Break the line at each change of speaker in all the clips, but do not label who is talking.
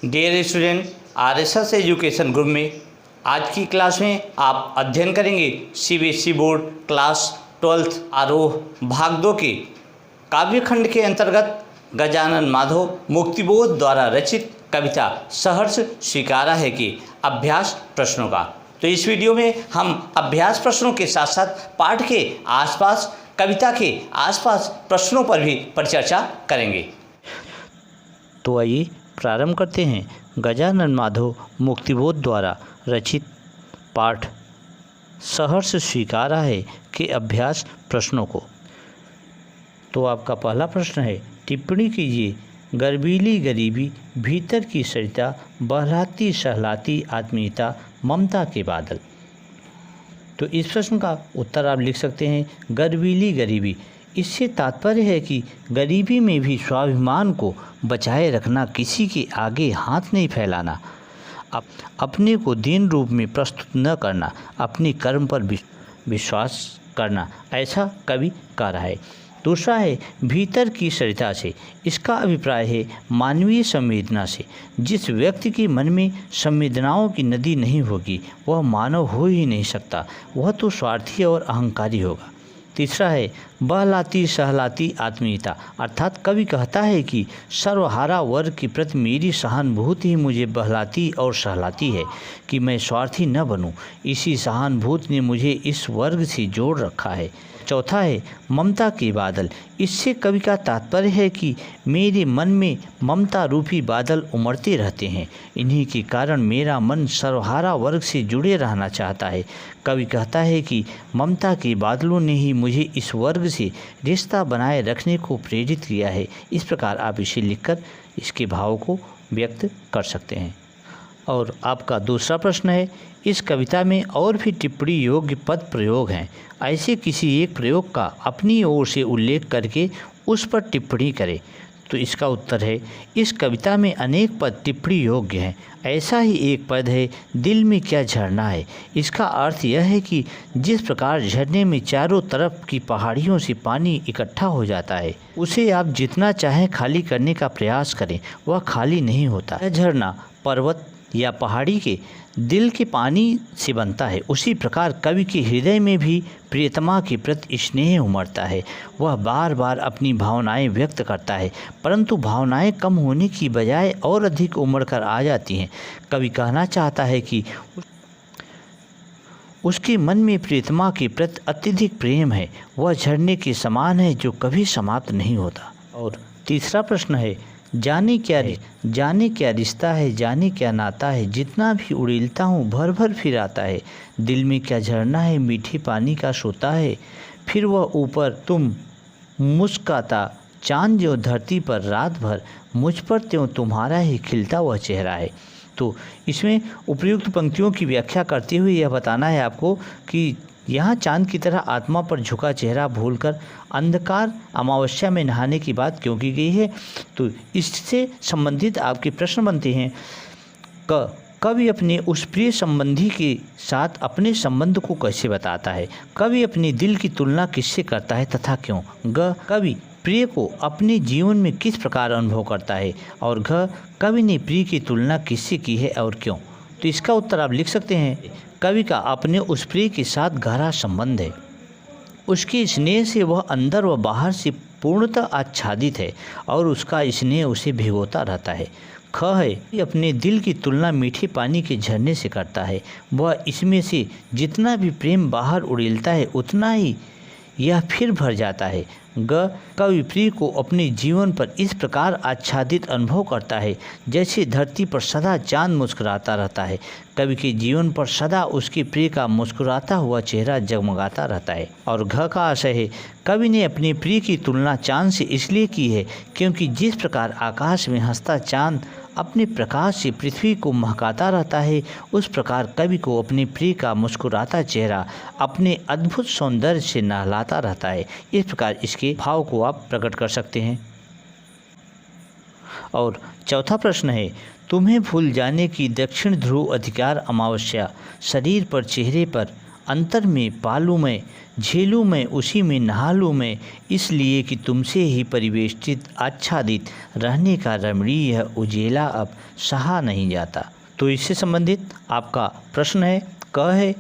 Dear student, RSS education group में आज की क्लास में आप अध्ययन करेंगे सीबीएसई बोर्ड क्लास 12th आरोह भाग 2 के काव्यखंड के अंतर्गत गजानन माधव मुक्तिबोध द्वारा रचित कविता सहर्ष स्वीकारा है कि अभ्यास प्रश्नों का। तो इस वीडियो में हम अभ्यास प्रश्नों के साथ साथ पाठ के आसपास, कविता के आसपास प्रश्नों पर भी परिचर्चा करेंगे। तो आइए प्रारंभ करते हैं गजानन माधव मुक्तिबोध द्वारा रचित पाठ सहर्ष स्वीकारा है के अभ्यास प्रश्नों को। तो आपका पहला प्रश्न है, टिप्पणी कीजिए। गर्वीली गरीबी, भीतर की सरिता, बहलाती सहलाती आत्मीयता, ममता के बादल। तो इस प्रश्न का उत्तर आप लिख सकते हैं गर्वीली गरीबी। इससे तात्पर्य है कि गरीबी में भी स्वाभिमान को बचाए रखना, किसी के आगे हाथ नहीं फैलाना, अपने को दीन रूप में प्रस्तुत न करना, अपने कर्म पर विश्वास करना, ऐसा कवि कह रहा है। दूसरा है भीतर की सरिता से। इसका अभिप्राय है मानवीय संवेदना से। जिस व्यक्ति के मन में संवेदनाओं की नदी नहीं होगी वह मानव हो ही नहीं सकता, वह तो स्वार्थी और अहंकारी होगा। तीसरा है बहलाती सहलाती आत्मीयता, अर्थात कवि कहता है कि सर्वहारा वर्ग के प्रति मेरी सहानुभूति ही मुझे बहलाती और सहलाती है कि मैं स्वार्थी न बनूं। इसी सहानुभूति ने मुझे इस वर्ग से जोड़ रखा है। चौथा है ममता के बादल। इससे कवि का तात्पर्य है कि मेरे मन में ममता रूपी बादल उमड़ते रहते हैं, इन्हीं के कारण मेरा मन सर्वहारा वर्ग से जुड़े रहना चाहता है। कवि कहता है कि ममता के बादलों ने ही मुझे इस वर्ग से रिश्ता बनाए रखने को प्रेरित किया है। इस प्रकार आप इसे लिखकर इसके भाव को व्यक्त कर सकते हैं। और आपका दूसरा प्रश्न है, इस कविता में और भी टिप्पणी योग्य पद प्रयोग हैं, ऐसे किसी एक प्रयोग का अपनी ओर से उल्लेख करके उस पर टिप्पणी करें। तो इसका उत्तर है इस कविता में अनेक पद टिप्पणी योग्य हैं। ऐसा ही एक पद है, दिल में क्या झरना है। इसका अर्थ यह है कि जिस प्रकार झरने में चारों तरफ की पहाड़ियों से पानी इकट्ठा हो जाता है, उसे आप जितना चाहें खाली करने का प्रयास करें, वह खाली नहीं होता। यह झरना पर्वत या पहाड़ी के दिल के पानी से बनता है। उसी प्रकार कवि के हृदय में भी प्रियतमा के प्रति स्नेह उमड़ता है। वह बार बार अपनी भावनाएं व्यक्त करता है, परंतु भावनाएं कम होने की बजाय और अधिक उमड़ कर आ जाती हैं। कवि कहना चाहता है कि उसके मन में प्रियतमा के प्रति अत्यधिक प्रेम है। वह झरने के समान है जो कभी समाप्त नहीं होता। और तीसरा प्रश्न है, जाने क्या रिश्ता है, जाने क्या नाता है, जितना भी उड़ेलता हूँ भर भर फिर आता है। दिल में क्या झरना है, मीठे पानी का सोता है। फिर वह ऊपर तुम मुस्काता, चांद जो धरती पर रात भर, मुझ पर त्यों तुम्हारा ही खिलता वह चेहरा है। तो इसमें उपयुक्त पंक्तियों की व्याख्या करते हुए यह बताना है आपको कि यहाँ चांद की तरह आत्मा पर झुका चेहरा भूलकर अंधकार अमावस्या में नहाने की बात क्यों की गई है। तो इससे संबंधित आपके प्रश्न बनते हैं। कवि अपने उस प्रिय संबंधी के साथ अपने संबंध को कैसे बताता है। कवि अपने दिल की तुलना किससे करता है तथा क्यों। कवि प्रिय को अपने जीवन में किस प्रकार अनुभव करता है। और कवि ने प्रिय की तुलना किससे की है और क्यों। तो इसका उत्तर आप लिख सकते हैं, कवि का अपने उस प्रिय के साथ गहरा संबंध है। उसके स्नेह से वह अंदर व बाहर से पूर्णतः आच्छादित है और उसका स्नेह उसे भिगोता रहता है। है अपने दिल की तुलना मीठे पानी के झरने से करता है। वह इसमें से जितना भी प्रेम बाहर उड़ेलता है उतना ही यह फिर भर जाता है। कवि प्रिय को अपने जीवन पर इस प्रकार आच्छादित अनुभव करता है जैसे धरती पर सदा चांद मुस्कुराता रहता है। कवि के जीवन पर सदा उसके प्रिय का मुस्कुराता हुआ चेहरा जगमगाता रहता है। और का आशय है, कवि ने अपने प्रिय की तुलना चांद से इसलिए की है क्योंकि जिस प्रकार आकाश में हंसता चांद अपने प्रकाश से पृथ्वी को महकाता रहता है, उस प्रकार कवि को अपने प्रिय का मुस्कुराता चेहरा अपने अद्भुत सौंदर्य से नहलाता रहता है। इस प्रकार इसके भाव को आप प्रकट कर सकते हैं। और चौथा प्रश्न है, तुम्हें भूल जाने की दक्षिण ध्रुव अधिकार अमावस्या शरीर पर, चेहरे पर
अंतर में पालू मैं, झेलूँ मैं उसी में नहा लूँ मैं, इसलिए कि तुमसे ही परिवेष्टित आच्छादित रहने का रमणीय यह उजेला अब सहा नहीं जाता। तो इससे संबंधित आपका प्रश्न है, क है,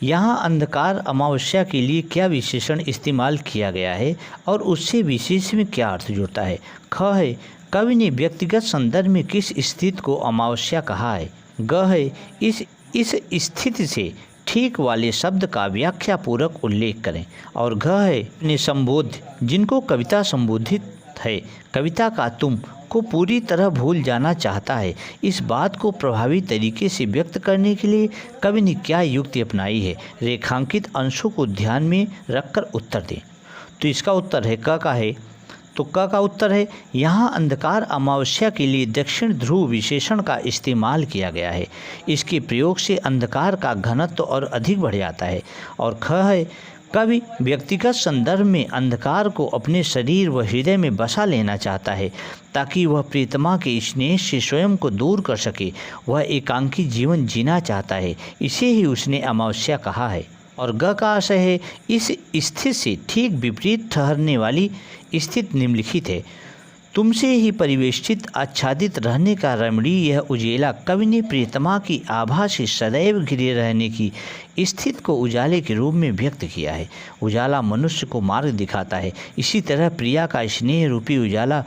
यहाँ अंधकार अमावस्या के लिए क्या विशेषण इस्तेमाल किया गया है और उससे विशेष में क्या अर्थ जुड़ता है। ख है, कवि ने व्यक्तिगत संदर्भ में किस स्थिति को अमावस्या कहा है। ग है, इस स्थिति से ठीक वाले शब्द का व्याख्या पूर्वक उल्लेख करें। और घ है, अपने संबोध जिनको कविता संबोधित है, कविता का तुम को पूरी तरह भूल जाना चाहता है, इस बात को प्रभावी तरीके से व्यक्त करने के लिए कवि ने क्या युक्ति अपनाई है, रेखांकित अंशों को ध्यान में रखकर उत्तर दें। तो इसका उत्तर है क का है। तो क का उत्तर है, यहाँ अंधकार अमावस्या के लिए दक्षिण ध्रुव विशेषण का इस्तेमाल किया गया है। इसके प्रयोग से अंधकार का घनत्व और अधिक बढ़ जाता है। और ख है, कवि व्यक्तिगत संदर्भ में अंधकार को अपने शरीर व हृदय में बसा लेना चाहता है ताकि वह प्रीतमा के स्नेह से स्वयं को दूर कर सके। वह एकांकी जीवन जीना चाहता है, इसे ही उसने अमावस्या कहा है। और ग का आशय है, इस स्थिति से ठीक विपरीत ठहरने वाली स्थिति निम्नलिखित है। तुमसे ही परिवेष्टित आच्छादित रहने का रमणीय यह उजेला कवि ने प्रियतमा की आभा से सदैव घिरे रहने की स्थिति को उजाले के रूप में व्यक्त किया है। उजाला मनुष्य को मार्ग दिखाता है, इसी तरह प्रिया का स्नेह रूपी उजाला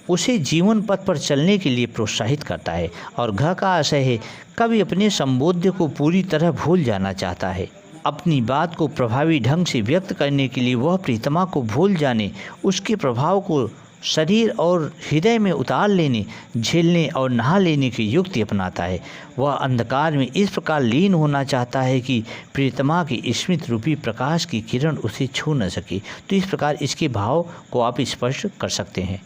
उसे जीवन पथ पर चलने के लिए प्रोत्साहित करता है। और घ का आशय है, कवि अपने संबोध्य को पूरी तरह भूल जाना चाहता है। अपनी बात को प्रभावी ढंग से व्यक्त करने के लिए वह प्रीतमा को भूल जाने, उसके प्रभाव को शरीर और हृदय में उतार लेने, झेलने और नहा लेने की युक्ति अपनाता है। वह अंधकार में इस प्रकार लीन होना चाहता है कि प्रीतमा की स्मृति रूपी प्रकाश की किरण उसे छू न सके। तो इस प्रकार इसके भाव को आप स्पष्ट कर सकते हैं।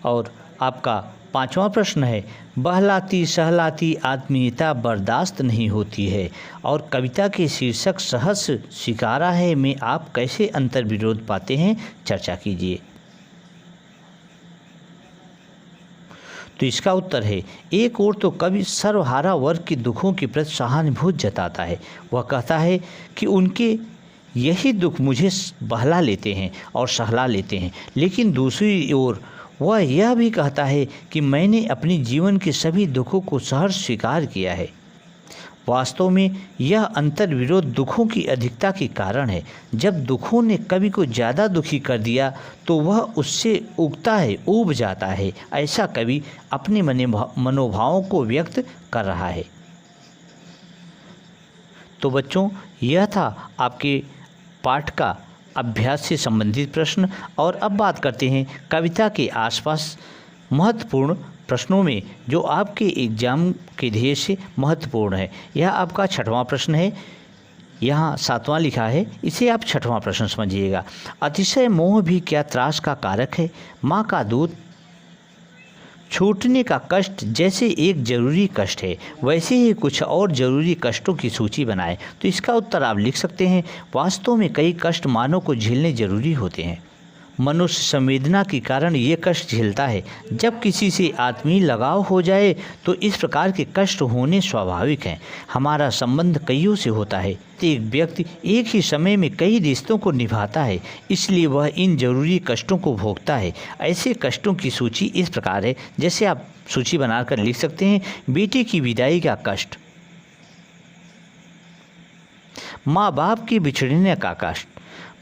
और आपका पांचवा प्रश्न है, बहलाती सहलाती आत्मीयता बर्दाश्त नहीं होती है और कविता के शीर्षक सहस शिकारा है में आप कैसे अंतर विरोध पाते हैं, चर्चा कीजिए। तो इसका उत्तर है, एक ओर तो कवि सर्वहारा वर्ग के दुखों के प्रति सहानुभूति जताता है। वह कहता है कि उनके यही दुख मुझे बहला लेते हैं और सहला लेते हैं, लेकिन दूसरी ओर वह यह भी कहता है कि मैंने अपने जीवन के सभी दुखों को सहर्ष स्वीकार किया है। वास्तव में यह अंतर विरोध दुखों की अधिकता के कारण है। जब दुखों ने कवि को ज़्यादा दुखी कर दिया तो वह उससे उगता है, ऊब जाता है। ऐसा कवि अपने मनोभावों को व्यक्त कर रहा है। तो बच्चों, यह था आपके पाठ का अभ्यास से संबंधित प्रश्न। और अब बात करते हैं कविता के आसपास महत्वपूर्ण प्रश्नों में जो आपके एग्जाम के ध्येय से महत्वपूर्ण है। यह आपका छठवां प्रश्न है, यहाँ सातवां लिखा है, इसे आप छठवां प्रश्न समझिएगा। अतिशय मोह भी क्या त्रास का कारक है? माँ का दूध छूटने का कष्ट जैसे एक जरूरी कष्ट है, वैसे ही कुछ और जरूरी कष्टों की सूची बनाएं। तो इसका उत्तर आप लिख सकते हैं, वास्तव में कई कष्ट मानव को झेलने जरूरी होते हैं। मनुष्य संवेदना के कारण ये कष्ट झेलता है। जब किसी से आत्मीय लगाव हो जाए तो इस प्रकार के कष्ट होने स्वाभाविक हैं। हमारा संबंध कईयों से होता है। एक व्यक्ति एक ही समय में कई रिश्तों को निभाता है, इसलिए वह इन जरूरी कष्टों को भोगता है। ऐसे कष्टों की सूची इस प्रकार है, जैसे आप सूची बनाकर लिख सकते हैं। बेटे की विदाई का कष्ट, माँ बाप के बिछड़ने का कष्ट,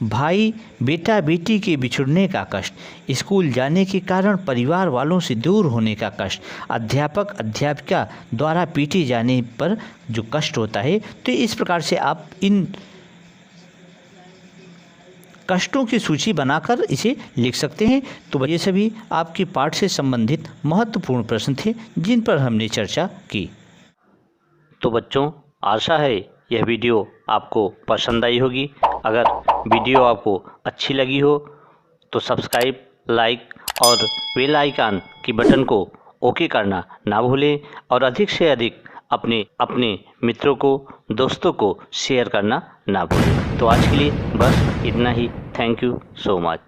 भाई बेटा बेटी के बिछुड़ने का कष्ट, स्कूल जाने के कारण परिवार वालों से दूर होने का कष्ट, अध्यापक अध्यापिका द्वारा पीटे जाने पर जो कष्ट होता है। तो इस प्रकार से आप इन कष्टों की सूची बनाकर इसे लिख सकते हैं। तो ये सभी आपके पाठ से संबंधित महत्वपूर्ण प्रश्न थे जिन पर हमने चर्चा की।
तो बच्चों, आशा है यह वीडियो आपको पसंद आई होगी। अगर वीडियो आपको अच्छी लगी हो तो सब्सक्राइब, लाइक और बेल आइकन की बटन को ओके करना ना भूलें और अधिक से अधिक अपने मित्रों को, दोस्तों को शेयर करना ना भूलें। तो आज के लिए बस इतना ही। Thank you so much.